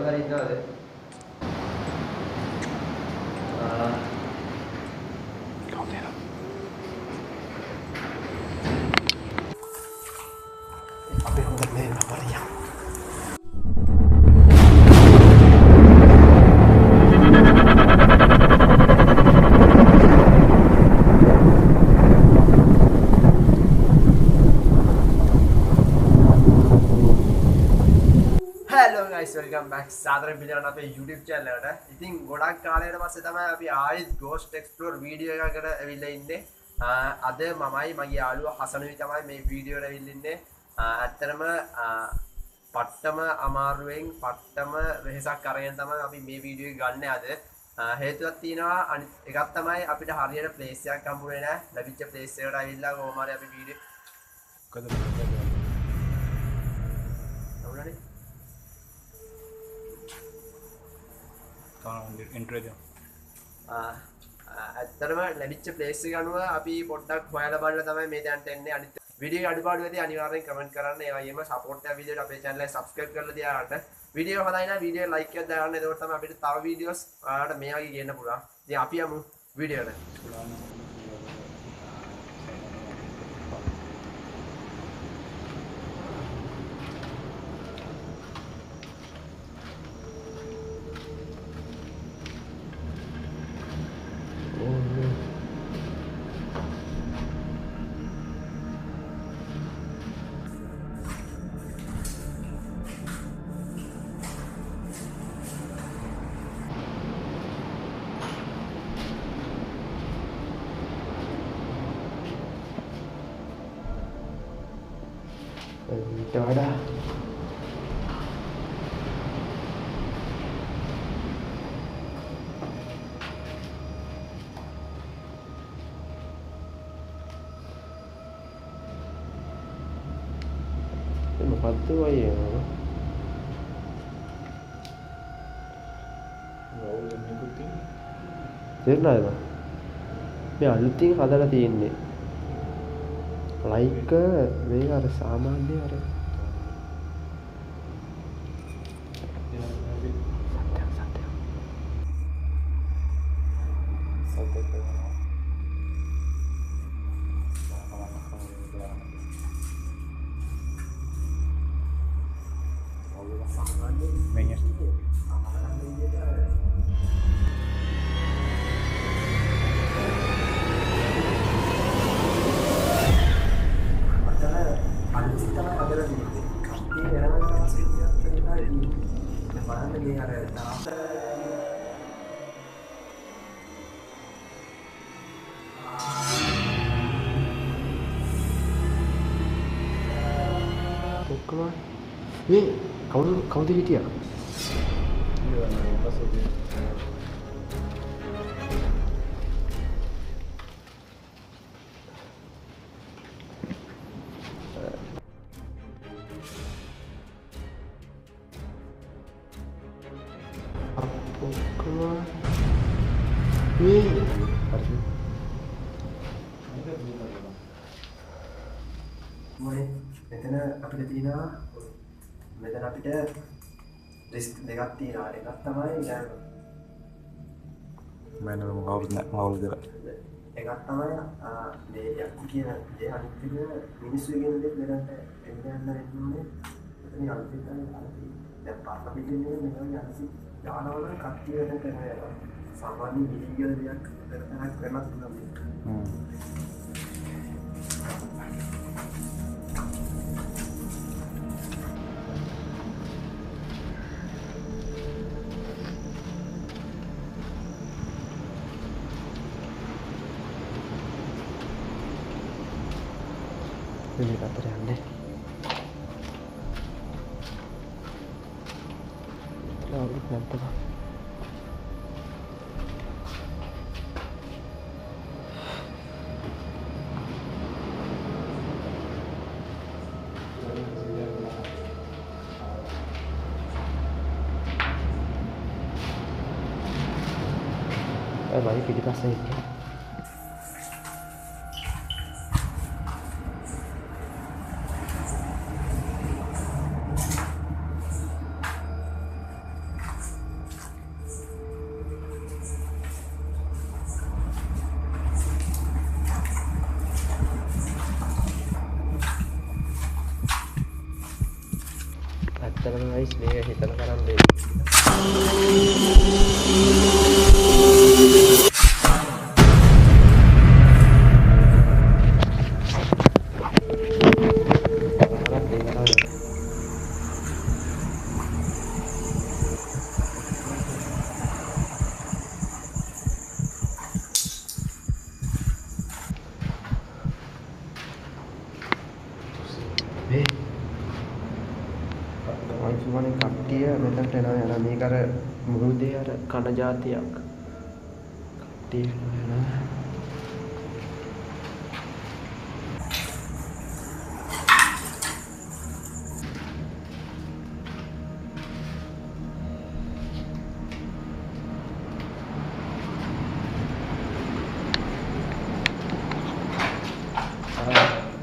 කවුරුහරි ඉන්නවද? අපි හොඳට මේ නපරියා. वेलकम बैक सादर පිළිගන්න අපේ YouTube channel එකට. ඉතින් ගොඩක් කාලයකට පස්සේ තමයි අපි ආයෙත් Ghost Explore වීඩියෝ එකකට ඇවිල්ලා ඉන්නේ. අද මමයි මගේ යාළුවා හසනුයි තමයි මේ වීඩියෝ එකට ඇවිල්ලා ඉන්නේ. ඇත්තටම පට්ටම අමාරුවෙන් පට්ටම වෙහසක් අරගෙන තමයි අපි මේ වීඩියෝ එක ගන්න අද. හේතුවක් තියෙනවා. අනිත් එකක් තමයි අපිට හරියට ප්ලේස් එකක් හම්බුනේ නැහැ. ලැබිච්ච ප්ලේස් එකට ඇවිල්ලා කොහොම හරි අපි වීඩියෝ ඇත්තටම ලැබිච්ච ප්ලේස් එක අනුව අපි පොඩ්ඩක් හොයලා බලලා තමයි මේ දැනට එන්නේ. අනිත් වීඩියෝ අඩුපාඩු ඇති අනිවාර්යෙන් කමෙන්ට් කරන්න. ඒ වගේම සපෝට් එක විදිහට අපේ channel එක subscribe කරලා තියාගන්න. වීඩියෝ හොඳයි නම් වීඩියෝ like එකක් දාන්න. එතකොට තමයි අපිට තව වීඩියෝස් ඔයාලට මේ වගේ ගේන්න පුළුවන්. ඉතින් අපි යමු වීඩියෝ එකට. Ada. මොකද්ද වයි තේරුණාද? මේ අලුතින් හදලා තියෙන්නේ ලයික් මේක අර සාමාන්‍ය අර කවුද හිටියා? මෙතන අපිට තියෙනවා මෙතන අපිට රිස්ක් දෙකක් තියෙනවා. එකක් තමයි දැන් මම කවුරුද එකක් තමයි මේ යක්කු කියන දේ අනිත් එක මිනිස්සු කියන දේ දෙන්නට එන්න වෙන්නේ. මෙතන අනිත් එක දැන් පාරක් පිටින්නේ මෙතන යන්නේ යානවල කට්ටිය වෙන කරනවා. සාමාන්‍ය ඉලිගල් දෙයක් කරතනක් කරන්නත් පුළුවන්. ini baterai aneh terlalu mantap. Baik di pasar ini. කරන ගයිස් මේක හිතන තරම් දෙයක්. අයිසුමනේ කට්ටිය මෙතනට එනවා යනවා මේක අර මුහුදේ අර කන జాතියක් කට්ටිය එනවා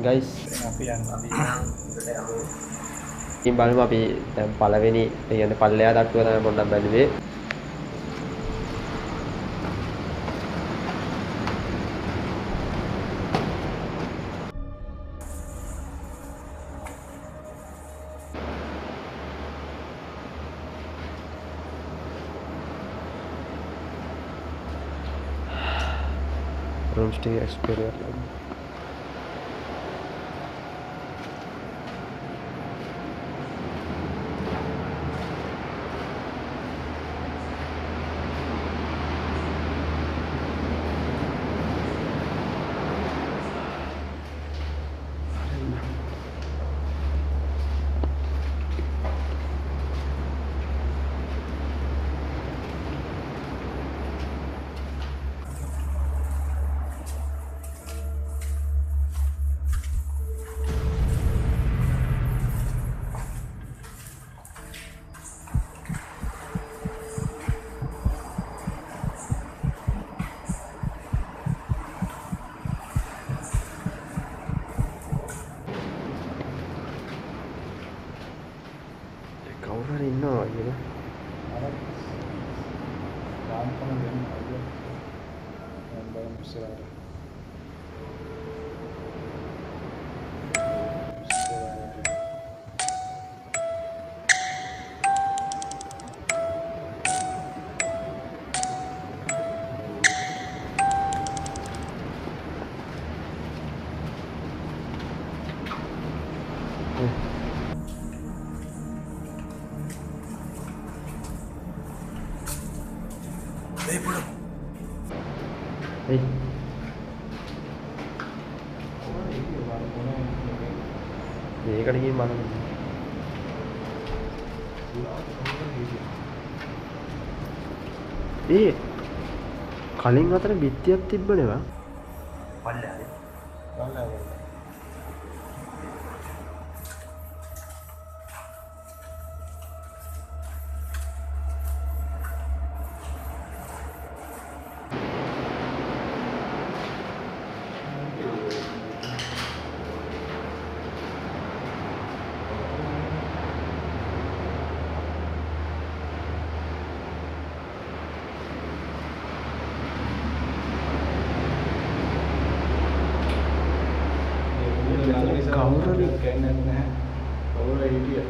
guys අපි යන්න ඉතින් බලමු අපි දැන් පළවෙනි ඒ කියන්නේ පල්ලෙයා තට්ටුව තමයි පොඩ්ඩක් බැලුවේ room stay experience කවුරු හරි ඉන්නවා වගේ අර රාම්කම දෙන්න අයියෝ මම බලමු ඉස්සරහට Hey. මේකට ගිහින් බලන්න. ඒ කලින් අතර බිත්තියක් තිබ්බනේ වා. පල්ලෙහාද? බලන්න කවුරුරි කියන්නේ නැහැ. කවුරු හිටිය?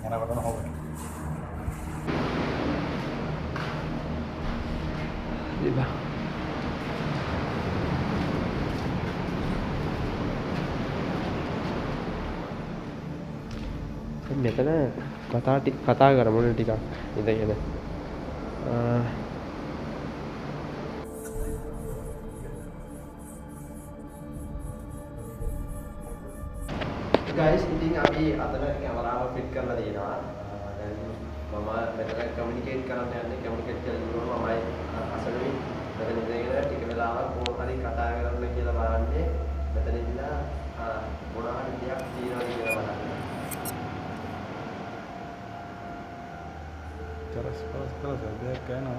යනකොටම හොබන. ඉතින් මෙතන කතා කරමු ටිකක් ඉඳගෙන guys ඉතින් අපි අතන කැමරාව ෆිට කරලා දෙනවා දැන් මම මෙතන කමියුනිකේට් කරන්න යන්නේ කමියුනිකේට් කරලා මමයි අසනුයි මෙතන ඉඳගෙන ටික වෙලාවක් කොහොම හරි කතා කරන්න කියලා බලන්නේ මෙතන ඉඳලා මොනවා හරි දෙයක් තියෙනවද කියලා බලන්න. terus dia kena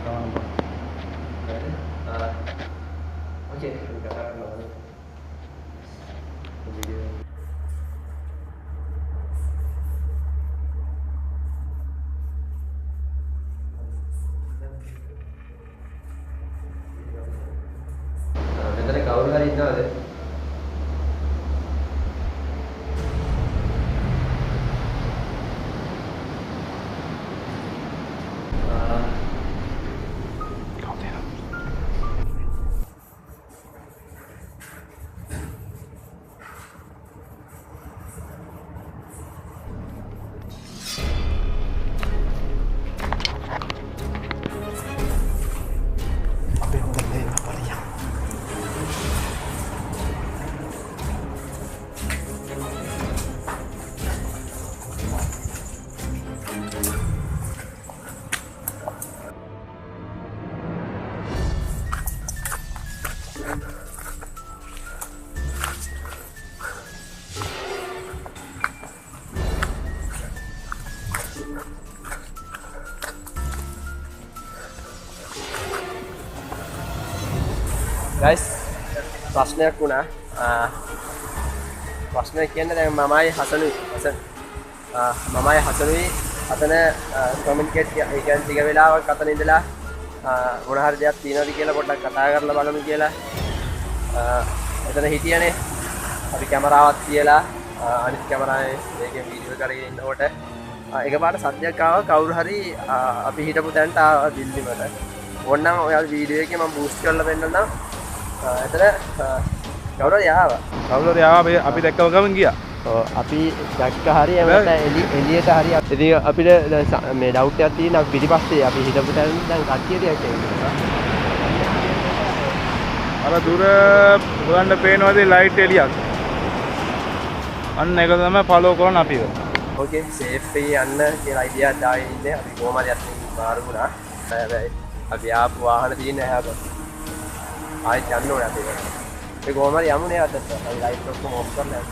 kawan Oke, kata kalau video මෙතන කවුරු හරි ඉන්නවද? Guys, ප්‍රශ්නයක් වුණා. ප්‍රශ්නය කියන්නේ දැන් මමයි හසනුයි අතන කමියුනිකේට් ඒ කියන්නේ ටික වෙලාවක් අතන ඉඳලා මොන හරි දෙයක් තියෙනවද කියලා පොඩ්ඩක් කතා කරලා බලමු කියලා. එතන හිටියනේ අපි කැමරාවක් තියලා අනිත් කැමරාවේ මේකෙන් වීඩියෝ කරගෙන ඉන්නකොට එකපාරට සද්දයක් ආවා කවුරු හරි අපි හිටපු තැනට ආවා බිල්ඩිමට. ඕනනම් ඔයාලා වීඩියෝ එකේ මම බූස්ට් කරලා පෙන්නන්නම්. එතන කවුරු හරි ආවා අපි දැක්කම ගමන් ගියා. අපි දැක්ක හරි එමෙත එළියට හරි ඉතින් අපිට මේ ඩවුට් එකක් තියෙන අපි පිටිපස්සේ අපි හිටපු තැන දැන් කට්ටිය ටිකක් එනවා. අර දුර බලන්න පේනවාද ලයිට් එළියක්. අන්න ඒක තමයි ෆලෝ කරන අපිව. ඕකේ සේෆ් යන්න කියලා අයිඩියා දාගෙන ඉන්නේ අපි කොහොම හරි අත්ලින් මාරු වුණා. හැබැයි අපි ආපු වාහන තියෙන හැබැයි ආයෙත් යන්න ඕනේ අපි. ඒ කොහොම හරි යමුනේ අතට. ලයිට් ඔක්කොම ඔෆ් කරලා